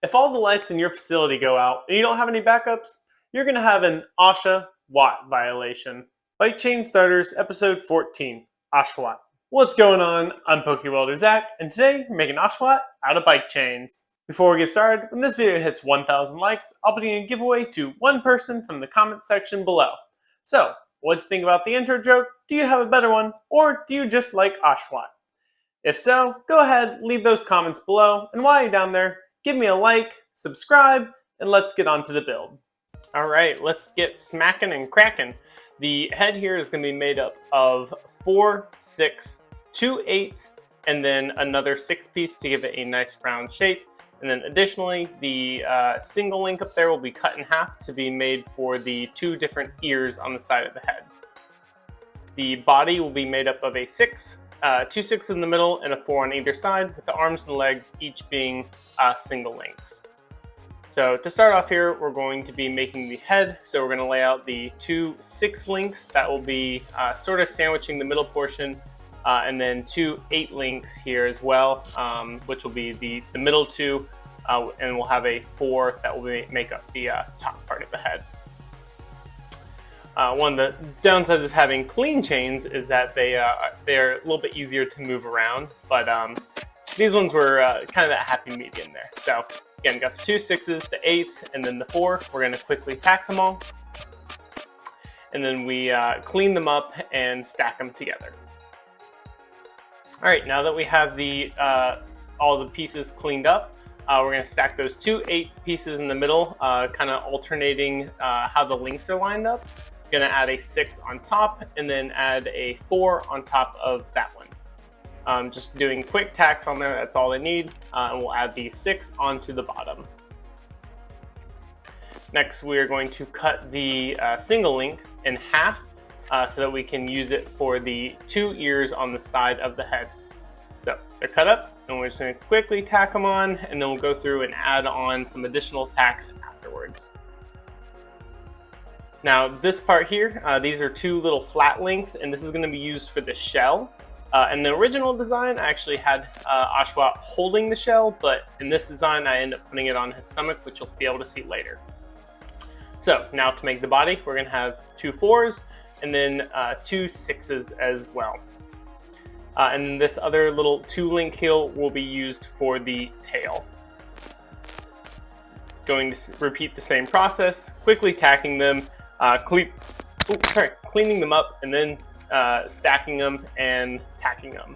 If all the lights in your facility go out and you don't have any backups, you're going to have an Oshawott violation. Bike Chain Starters, Episode 14, Oshawott. What's going on? I'm Pokewelder Zach, and today we're making Oshawott out of bike chains. Before we get started, when this video hits 1,000 likes, I'll be doing a giveaway to one person from the comments section below. So, what do you think about the intro joke? Do you have a better one? Or do you just like Oshawott? If so, go ahead, leave those comments below, and while you're down there, give me a like, subscribe, and let's get on to the build. Alright, let's get smacking and cracking. The head here is going to be made up of 4, 6, 2 8s, and then another 6 piece to give it a nice round shape. And then additionally, the single link up there will be cut in half to be made for the 2 different ears on the side of the head. The body will be made up of a 6, 2 6s in the middle, and a 4 on either side, with the arms and legs each being single links. So to start off here, we're going to be making the head. So we're going to lay out the 2 6 links that will be sort of sandwiching the middle portion, and then 2 8 links here as well, which will be the middle 2, and we'll have a 4 that will make up the top part of the head. One of the downsides of having clean chains is that they're a little bit easier to move around, but these ones were kind of that happy medium there. So again, got the 2 6s, the 8s, and then the 4. We're going to quickly tack them all, and then we clean them up and stack them together. All right, now that we have all the pieces cleaned up, we're going to stack those 2 8 pieces in the middle, kind of alternating how the links are lined up. Going to add a 6 on top, and then add a 4 on top of that one. Just doing quick tacks on there, that's all I need, and we'll add the 6 onto the bottom. Next, we're going to cut the single link in half so that we can use it for the 2 ears on the side of the head. So they're cut up, and we're just going to quickly tack them on, and then we'll go through and add on some additional tacks afterwards. Now this part here, these are 2 little flat links, and this is going to be used for the shell. In the original design, I actually had Oshawott holding the shell, but in this design, I end up putting it on his stomach, which you'll be able to see later. So now to make the body, we're going to have 2 4s, and then 2 6s as well. And then this other little 2 link heel will be used for the tail. Going to repeat the same process, quickly tacking them, cleaning them up, and then stacking them and tacking them.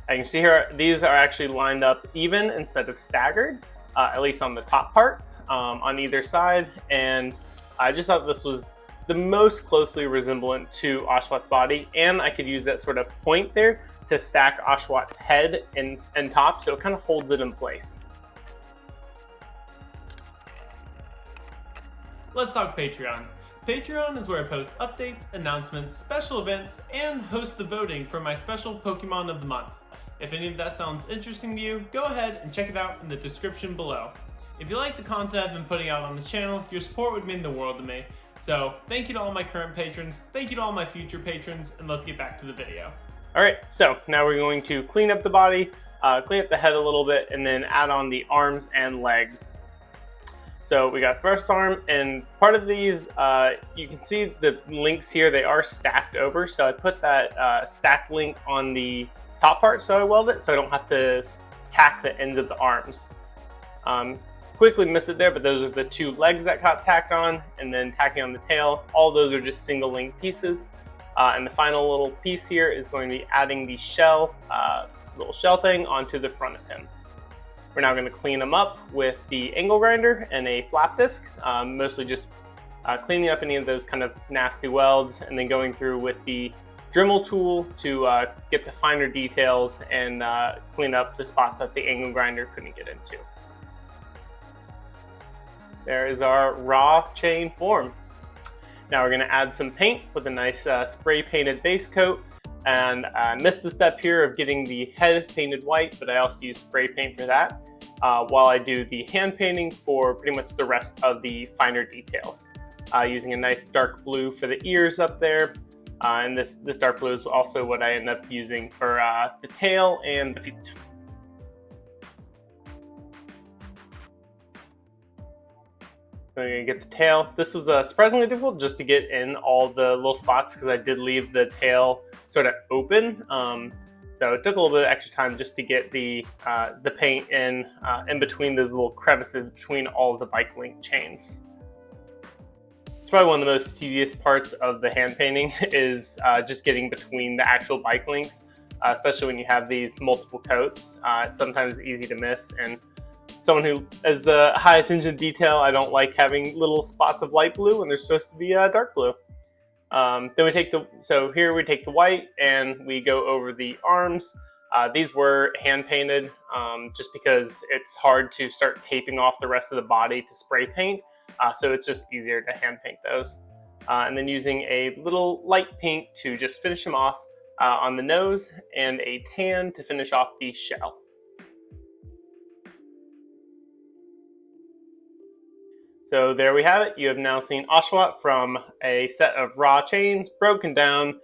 As you can see here, these are actually lined up even instead of staggered, at least on the top part, on either side. And I just thought this was the most closely resemblant to Oshawott's body, and I could use that sort of point there to stack Oshawott's head and top, so it kind of holds it in place. Let's talk Patreon. Patreon is where I post updates, announcements, special events, and host the voting for my special Pokemon of the month. If any of that sounds interesting to you, go ahead and check it out in the description below. If you like the content I've been putting out on this channel, your support would mean the world to me. So thank you to all my current patrons, thank you to all my future patrons, and let's get back to the video. Alright, so now we're going to clean up the body, clean up the head a little bit, and then add on the arms and legs. So we got first arm, and part of these, you can see the links here, they are stacked over. So I put that stacked link on the top part, so I weld it, so I don't have to tack the ends of the arms. Quickly missed it there, but those are the 2 legs that got tacked on, and then tacking on the tail. All those are just single link pieces. And the final little piece here is going to be adding the shell, little shell thing onto the front of him. We're now going to clean them up with the angle grinder and a flap disc, mostly just cleaning up any of those kind of nasty welds, and then going through with the Dremel tool to get the finer details and clean up the spots that the angle grinder couldn't get into. There is our raw chain form. Now we're going to add some paint with a nice spray painted base coat. And I missed the step here of getting the head painted white, but I also use spray paint for that, while I do the hand painting for pretty much the rest of the finer details. Using a nice dark blue for the ears up there, and this dark blue is also what I end up using for the tail and the feet. I'm going to get the tail. This was surprisingly difficult just to get in all the little spots because I did leave the tail sort of open. So it took a little bit of extra time just to get the paint in between those little crevices between all of the bike link chains. It's probably one of the most tedious parts of the hand painting is just getting between the actual bike links, especially when you have these multiple coats. It's sometimes easy to miss, and someone who has high attention to detail, I don't like having little spots of light blue when they're supposed to be dark blue. Then we take here we take the white and we go over the arms. These were hand painted just because it's hard to start taping off the rest of the body to spray paint. So it's just easier to hand paint those. And then using a little light pink to just finish them off on the nose, and a tan to finish off the shell. So there we have it. You have now seen Oshawott from a set of raw chains, broken down,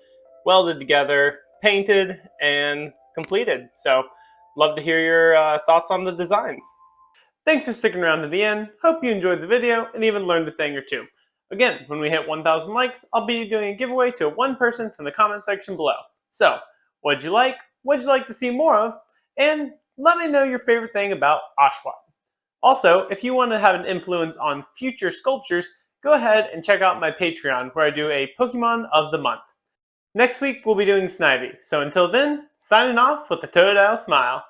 welded together, painted, and completed. So love to hear your thoughts on the designs. Thanks for sticking around to the end. Hope you enjoyed the video and even learned a thing or two. Again, when we hit 1,000 likes, I'll be doing a giveaway to one person from the comment section below. So, what'd you like? What'd you like to see more of? And let me know your favorite thing about Oshawott. Also, if you want to have an influence on future sculptures, go ahead and check out my Patreon where I do a Pokemon of the Month. Next week, we'll be doing Snivy. So until then, signing off with the Totodile smile.